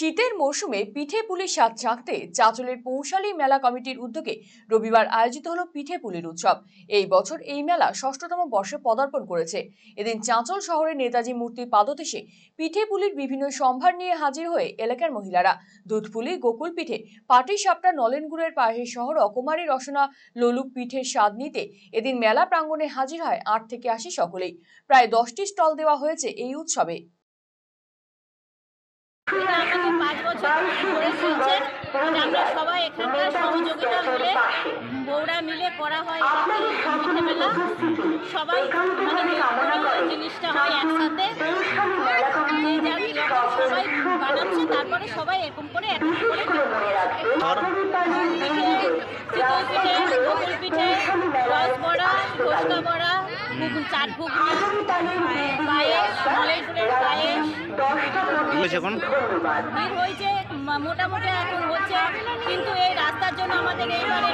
শীতের মৌসুমে পিঠে পুলির স্বাদ চাখতে চাঁচলের পৌষালী মেলা কমিটির উদ্যোগে রবিবার আয়োজিত হলো পিঠে পুলির উৎসব। এই বছর এই মেলা ৬ষ্ঠতম বর্ষে পদার্পণ করেছে। এদিন চাঁচল শহরের নেতাজি মূর্তির পাদদেশে পিঠে পুলির বিভিন্ন সম্ভার নিয়ে হাজির হয়ে এলাকার মহিলারা দুধপুলি, গোকুল পিঠে, পাটি সাপটা, নলেন গুড়ের পায়েস সহ রকমারি রসনা লোলুক পিঠের স্বাদ নিতে এদিন মেলা প্রাঙ্গণে হাজির হয় ৮ থেকে ৮০ সকলেই। প্রায় ১০টি স্টল দেওয়া হয়েছে এই উৎসবে। এটা আমাদের ৫ বছর ধরে চলছে। আমরা সবাই এখানকার সহযোগিতা মিলে বউরা মিলে করা হয় পিঠে মেলা। সবাই মানে জিনিসটা হয় একসাথে, যে যার এরকম সবাই বানাচ্ছে, তারপরে সবাই এরকম করে পিঠে, চিতই পিঠে, গোকুল পিঠে, রস বড়া, ধোসকা বড়া, চাট ঘুগনি, পায়েস, নলেন গুড়ের পায়েস ভিড় হয়েছে। মোটামুটি এখন হচ্ছে, কিন্তু এই রাস্তার জন্য আমাদের এইবারে